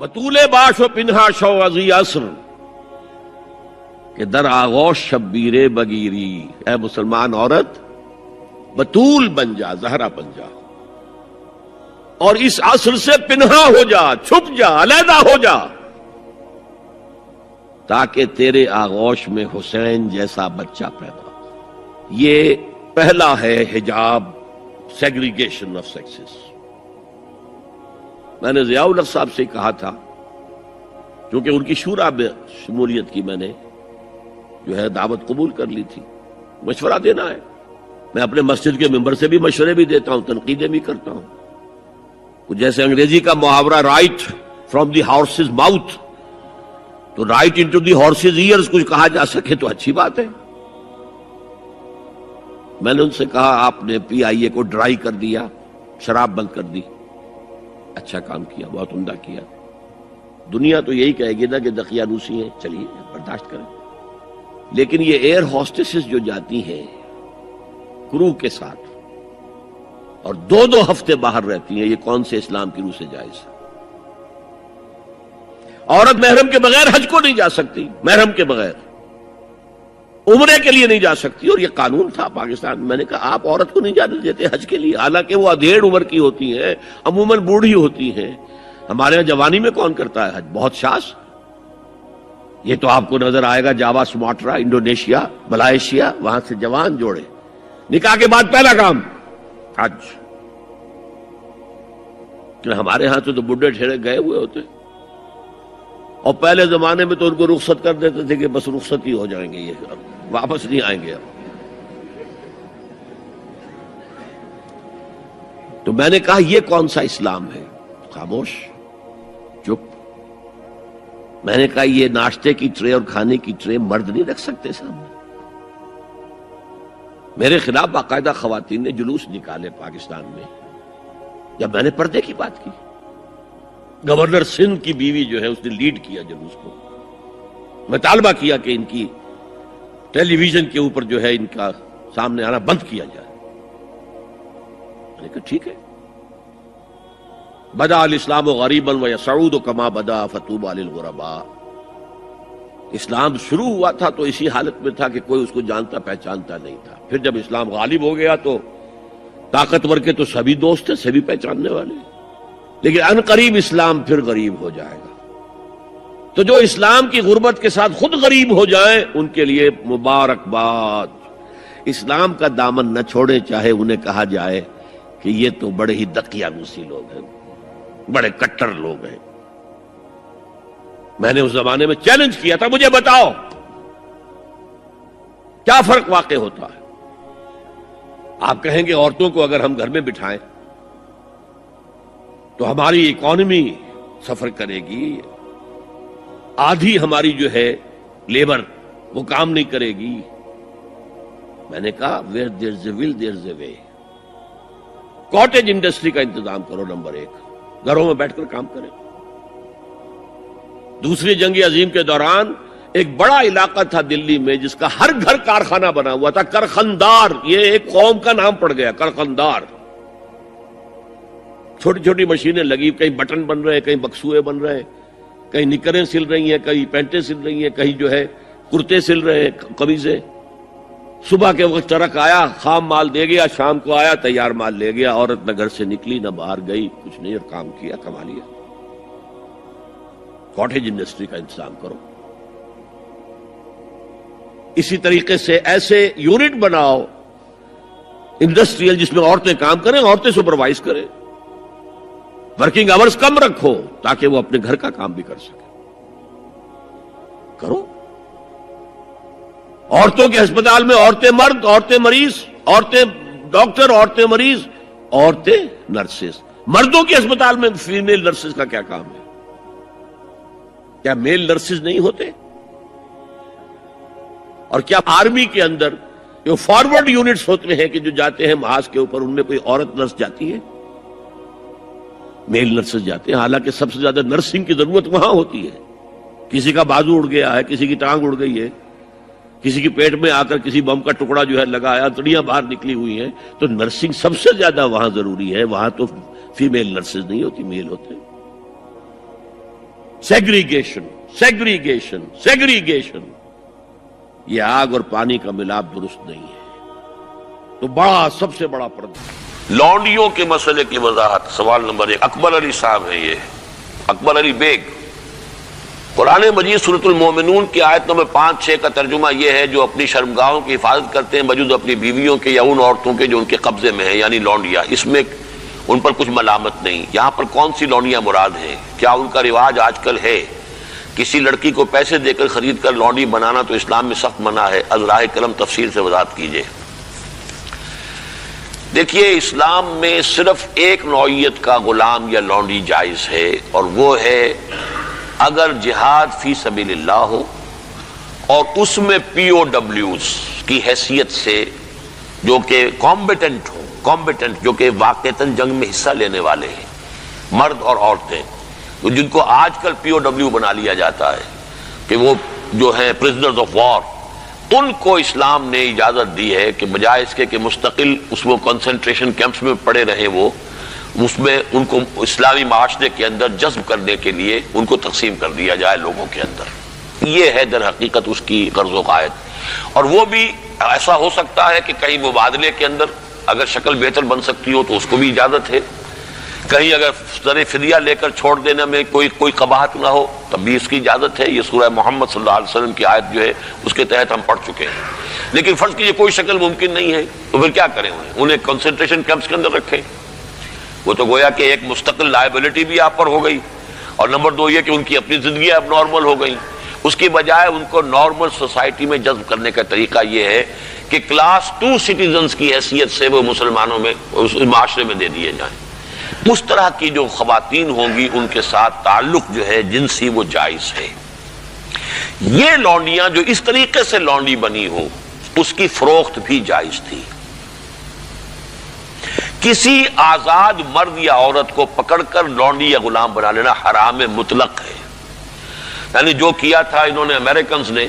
بطول باش و پنہا شو ازی عصر کہ در آغوش شبیر بگیری، اے مسلمان عورت بطول بن جا، زہرا بن جا، اور اس عصر سے پنہا ہو جا، چھپ جا، علیحدہ ہو جا، تاکہ تیرے آغوش میں حسین جیسا بچہ پیدا ہو۔ یہ پہلا ہے حجاب، سیگریگیشن آف سیکسز۔ میں نے ضیاء الحق صاحب سے کہا تھا، کیونکہ ان کی شورا میں شمولیت کی میں نے جو ہے دعوت قبول کر لی تھی، مشورہ دینا ہے۔ میں اپنے مسجد کے ممبر سے بھی مشورے بھی دیتا ہوں، تنقیدیں بھی کرتا ہوں۔ جیسے انگریزی کا محاورہ right from the horse's mouth, تو right into the horse's ears کچھ کہا جا سکے تو اچھی بات ہے۔ میں نے ان سے کہا آپ نے پی آئی اے کو ڈرائی کر دیا، شراب بند کر دی، اچھا کام کیا، بہت عمدہ کیا۔ دنیا تو یہی کہے گی نا کہ دقیانوسی ہیں، چلیے برداشت کریں، لیکن یہ ایئر ہوسٹسز جو جاتی ہیں کرو کے ساتھ اور دو ہفتے باہر رہتی ہیں، یہ کون سے اسلام کی روح سے جائز ہے؟ عورت محرم کے بغیر حج کو نہیں جا سکتی، محرم کے بغیر عمرے کے لیے نہیں جا سکتی، اور یہ قانون تھا پاکستان میں۔ میں نے کہا آپ عورت کو نہیں جانے دیتے حج کے لیے، حالانکہ وہ ادھیڑ عمر کی ہوتی ہیں، عموماً بوڑھی ہوتی ہیں۔ ہمارے یہاں جوانی میں کون کرتا ہے حج؟ بہت شاس۔ یہ تو آپ کو نظر آئے گا جاوا، سماٹرا، انڈونیشیا، ملائیشیا، وہاں سے جوان جوڑے نکاح کے بعد پہلا کام حج۔ ہمارے ہاں تو بڈھے ٹھیرے گئے ہوئے ہوتے، اور پہلے زمانے میں تو ان کو رخصت کر دیتے تھے کہ بس رخصت ہی ہو جائیں گے، یہ واپس نہیں آئیں گے اب۔ تو میں نے کہا یہ کون سا اسلام ہے؟ خاموش، چپ۔ میں نے کہا یہ ناشتے کی ٹرے اور کھانے کی ٹرے مرد نہیں رکھ سکتے سامنے؟ میرے خلاف باقاعدہ خواتین نے جلوس نکالے پاکستان میں جب میں نے پردے کی بات کی۔ گورنر سندھ کی بیوی جو ہے اس نے لیڈ کیا جلوس کو، مطالبہ کیا کہ ان کی ٹیلی ویژن کے اوپر جو ہے ان کا سامنے آنا بند کیا جائے۔ میں نے کہا ٹھیک ہے۔ بدا الاسلام غریبا ویسعود کما بدا فطوبی للغرباء۔ اسلام شروع ہوا تھا تو اسی حالت میں تھا کہ کوئی اس کو جانتا پہچانتا نہیں تھا، پھر جب اسلام غالب ہو گیا تو طاقتور کے تو سبھی دوست ہیں، سبھی پہچاننے والے، لیکن ان قریب اسلام پھر غریب ہو جائے گا۔ تو جو اسلام کی غربت کے ساتھ خود غریب ہو جائیں ان کے لیے مبارکباد۔ اسلام کا دامن نہ چھوڑے، چاہے انہیں کہا جائے کہ یہ تو بڑے ہی دقیانوسی لوگ ہیں، بڑے کٹر لوگ ہیں۔ میں نے اس زمانے میں چیلنج کیا تھا، مجھے بتاؤ کیا فرق واقع ہوتا ہے؟ آپ کہیں گے عورتوں کو اگر ہم گھر میں بٹھائیں تو ہماری اکانومی سفر کرے گی، آدھی ہماری جو ہے لیبر وہ کام نہیں کرے گی۔ میں نے کہا where there's a will there's a way۔ Cottage industry کا انتظام کرو، نمبر 1، گھروں میں بیٹھ کر کام کریں۔ دوسری جنگ عظیم کے دوران ایک بڑا علاقہ تھا دلی میں جس کا ہر گھر کارخانہ بنا ہوا تھا، کرخندار، یہ ایک قوم کا نام پڑ گیا، کرخندار۔ چھوٹی چھوٹی مشینیں لگی، کہیں بٹن بن رہے ہیں، کہیں بکسوئے بن رہے ہیں، کہیں نکریں سل رہی ہیں، کہیں پینٹیں سل رہی ہیں، کہیں جو ہے کرتے سل رہے ہیں، قمیضیں۔ صبح کے وقت ٹرک آیا، خام مال دے گیا، شام کو آیا، تیار مال لے گیا۔ عورت نہ گھر سے نکلی نہ باہر گئی، کچھ نہیں، اور کام کیا، کما لیا۔ کاٹیج انڈسٹری کا انتظام کرو۔ اسی طریقے سے ایسے یونٹ بناؤ انڈسٹریل جس میں عورتیں کام کریں، عورتیں سپروائز کریں، ورکنگ آورز کم رکھو تاکہ وہ اپنے گھر کا کام بھی کر سکیں۔ کرو۔ عورتوں کے ہسپتال میں عورتیں مرد، عورتیں مریض، عورتیں ڈاکٹر، عورتیں مریض، عورتیں نرسز۔ مردوں کے ہسپتال میں فیمیل نرسز کا کیا کام ہے؟ کیا میل نرسز نہیں ہوتے؟ اور کیا آرمی کے اندر جو فارورڈ یونٹس ہوتے ہیں کہ جو جاتے ہیں محاذ کے اوپر، ان میں کوئی عورت نرس جاتی ہے؟ میل نرسز جاتے ہیں، حالانکہ سب سے زیادہ نرسنگ کی ضرورت وہاں ہوتی ہے۔ کسی کا بازو اڑ گیا ہے، کسی کی ٹانگ اڑ گئی ہے، کسی کے پیٹ میں آ کر کسی بم کا ٹکڑا جو ہے لگایا، تڑیاں باہر نکلی ہوئی ہیں، تو نرسنگ سب سے زیادہ وہاں ضروری ہے۔ وہاں تو فیمیل نرسز نہیں ہوتی، میل ہوتے ہیں۔ سیگریگیشن سیگریگیشن سیگریگیشن، یہ آگ اور پانی کا ملاپ درست نہیں ہے۔ تو بڑا سب سے بڑا پردہ لونڈیوں کے مسئلے کی وضاحت، سوال نمبر 1 اکبر علی صاحب ہے، یہ اکبر علی بیگ۔ قرآن مجید سورۃ المومنون کی آیت نمبر 5-6 کا ترجمہ یہ ہے جو اپنی شرمگاہوں کی حفاظت کرتے ہیں بجز اپنی بیویوں کے یا ان عورتوں کے جو ان کے قبضے میں ہیں، یعنی لونڈیاں، اس میں ان پر کچھ ملامت نہیں۔ یہاں پر کون سی لونڈیاں مراد ہیں؟ کیا ان کا رواج آج کل ہے؟ کسی لڑکی کو پیسے دے کر خرید کر لونڈی بنانا تو اسلام میں سخت منع ہے، از راہ کرم تفصیل سے وضاحت کیجیے۔ دیکھیے، اسلام میں صرف ایک نوعیت کا غلام یا لونڈی جائز ہے، اور وہ ہے اگر جہاد فی سبیل اللہ ہو اور اس میں پی او ڈبلیوز کی حیثیت سے جو کہ کمبیٹنٹ ہوں، کمبیٹنٹ جو کہ واقعتاً جنگ میں حصہ لینے والے ہیں، مرد اور عورتیں، جن کو آج کل پی او ڈبلیو بنا لیا جاتا ہے کہ وہ جو ہیں پرزنرز آف وار، ان کو اسلام نے اجازت دی ہے کہ بجائے اس کے کہ مستقل اس وہ کنسنٹریشن کیمپس میں پڑے رہیں، وہ اس میں ان کو اسلامی معاشرے کے اندر جذب کرنے کے لیے ان کو تقسیم کر دیا جائے لوگوں کے اندر۔ یہ ہے در حقیقت اس کی غرض و قائد، اور وہ بھی ایسا ہو سکتا ہے کہ کہیں مبادلے کے اندر اگر شکل بہتر بن سکتی ہو تو اس کو بھی اجازت ہے، کہیں اگر زر فدیہ لے کر چھوڑ دینے میں کوئی قباحت نہ ہو تب بھی اس کی اجازت ہے۔ یہ سورہ محمد صلی اللہ علیہ وسلم کی آیت جو ہے اس کے تحت ہم پڑھ چکے ہیں۔ لیکن فرض کیجیے کوئی شکل ممکن نہیں ہے تو پھر کیا کریں؟ انہیں کنسنٹریشن کیمپس کے اندر رکھیں، وہ تو گویا کہ ایک مستقل لائبلٹی بھی آپ پر ہو گئی، اور نمبر 2 یہ کہ ان کی اپنی زندگی اب نارمل ہو گئی۔ اس کی بجائے ان کو نارمل سوسائٹی میں جذب کرنے کا طریقہ یہ ہے کہ کلاس 2 سٹیزنز کی حیثیت سے وہ مسلمانوں میں اس معاشرے میں دے دیے جائیں۔ اس طرح کی جو خواتین ہوں گی ان کے ساتھ تعلق جو ہے جنسی وہ جائز ہے۔ یہ لونڈیاں جو اس طریقے سے لونڈی بنی ہو اس کی فروخت بھی جائز تھی۔ کسی آزاد مرد یا عورت کو پکڑ کر لونڈی یا غلام بنا لینا حرام مطلق ہے۔ یعنی جو کیا تھا انہوں نے امریکنز نے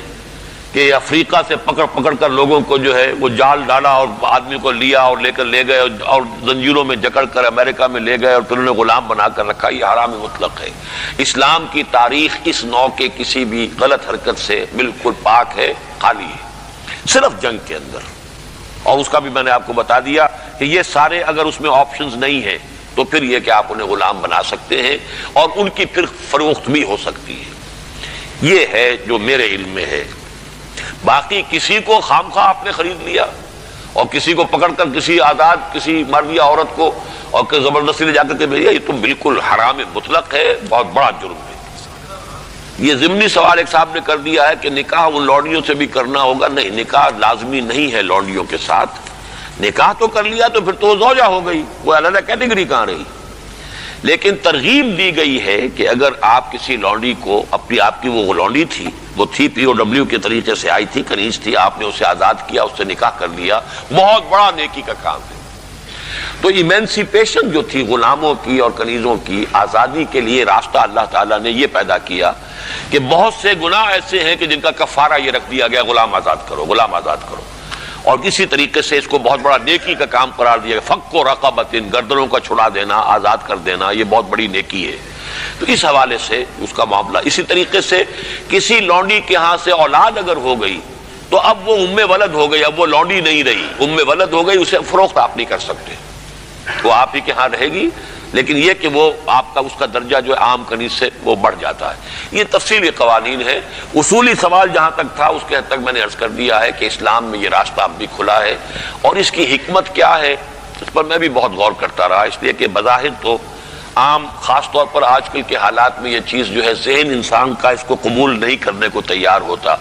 کہ افریقہ سے پکڑ کر لوگوں کو جو ہے وہ جال ڈالا اور آدمی کو لیا اور لے کر لے گئے اور زنجیروں میں جکڑ کر امریکہ میں لے گئے اور پھر انہیں غلام بنا کر رکھا، یہ حرام مطلق ہے۔ اسلام کی تاریخ اس نوع کے کسی بھی غلط حرکت سے بالکل پاک ہے، خالی ہے، صرف جنگ کے اندر۔ اور اس کا بھی میں نے آپ کو بتا دیا کہ یہ سارے اگر اس میں آپشنز نہیں ہیں تو پھر یہ کہ آپ انہیں غلام بنا سکتے ہیں اور ان کی پھر فروخت بھی ہو سکتی ہے۔ یہ ہے جو میرے علم میں ہے۔ باقی کسی کو خام خواہ آپ نے خرید لیا اور کسی کو پکڑ کر کسی آزاد کسی مرد یا عورت کو اور زبردستی لے جا کر کے بھیجا، یہ تو بالکل حرام مطلق ہے، بہت بڑا جرم ہے۔ یہ ضمنی سوال ایک صاحب نے کر دیا ہے کہ نکاح ان لونڈیوں سے بھی کرنا ہوگا۔ نہیں، نکاح لازمی نہیں ہے لونڈیوں کے ساتھ۔ نکاح تو کر لیا تو پھر تو زوجہ ہو گئی، وہ علیحدہ کیٹیگری کہاں رہی۔ لیکن ترغیب دی گئی ہے کہ اگر آپ کسی لونڈی کو آپ کی وہ لونڈی تھی، وہ تھی پی او ڈبلیو کے طریقے سے آئی تھی، کنیز تھی، آپ نے اسے آزاد کیا، اس سے نکاح کر لیا، بہت بڑا نیکی کا کام ہے۔ تو ایمینسیپیشن جو تھی غلاموں کی اور کنیزوں کی آزادی کے لیے راستہ اللہ تعالیٰ نے یہ پیدا کیا کہ بہت سے گناہ ایسے ہیں کہ جن کا کفارہ یہ رکھ دیا گیا، غلام آزاد کرو، غلام آزاد کرو، اور اسی طریقے سے اس کو بہت بڑا نیکی کا کام قرار دیا گیا۔ فک و رقبۃ، گردنوں کا چھڑا دینا، آزاد کر دینا، یہ بہت بڑی نیکی ہے۔ تو اس حوالے سے اس کا معاملہ اسی طریقے سے کسی لونڈی کے ہاں سے اولاد اگر ہو گئی تو اب وہ ام ولد ہو گئی، اب وہ لونڈی نہیں رہی، ام ولد ہو گئی، اسے فروخت آپ نہیں کر سکتے، وہ آپ ہی کے ہاں رہے گی، لیکن یہ کہ وہ آپ کا اس کا درجہ جو ہے عام کنیز سے وہ بڑھ جاتا ہے۔ یہ تفصیلی قوانین ہے۔ اصولی سوال جہاں تک تھا اس کے حد تک میں نے عرض کر دیا ہے کہ اسلام میں یہ راستہ اب بھی کھلا ہے، اور اس کی حکمت کیا ہے اس پر میں بھی بہت غور کرتا رہا، اس لیے کہ بظاہر تو عام خاص طور پر آج کل کے حالات میں یہ چیز جو ہے ذہن انسان کا اس کو قبول نہیں کرنے کو تیار ہوتا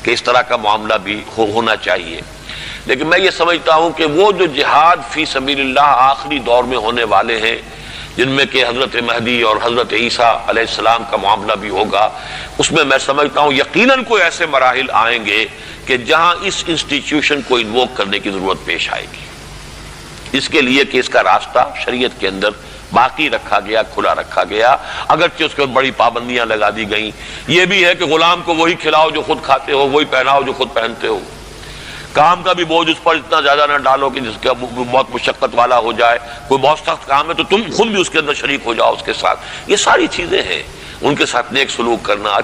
کہ اس طرح کا معاملہ بھی ہونا چاہیے۔ لیکن میں یہ سمجھتا ہوں کہ وہ جو جہاد فی سبیل اللہ آخری دور میں ہونے والے ہیں، جن میں کہ حضرت مہدی اور حضرت عیسیٰ علیہ السلام کا معاملہ بھی ہوگا، اس میں سمجھتا ہوں یقیناً کوئی ایسے مراحل آئیں گے کہ جہاں اس انسٹیٹیوشن کو انووک کرنے کی ضرورت پیش آئے گی، اس کے لیے کہ اس کا راستہ شریعت کے اندر باقی رکھا گیا، کھلا رکھا گیا، اگرچہ اس کے بڑی پابندیاں لگا دی گئیں۔ یہ بھی ہے کہ غلام کو وہی کھلاؤ جو خود کھاتے ہو، وہی پہناؤ جو خود پہنتے ہو، کام کا بھی بوجھ اس پر اتنا زیادہ نہ ڈالو کہ جس کا بہت مشقت والا ہو جائے، کوئی بہت سخت کام ہے تو تم خود بھی اس کے اندر شریک ہو جاؤ اس کے ساتھ۔ یہ ساری چیزیں ہیں، ان کے ساتھ نیک سلوک کرنا,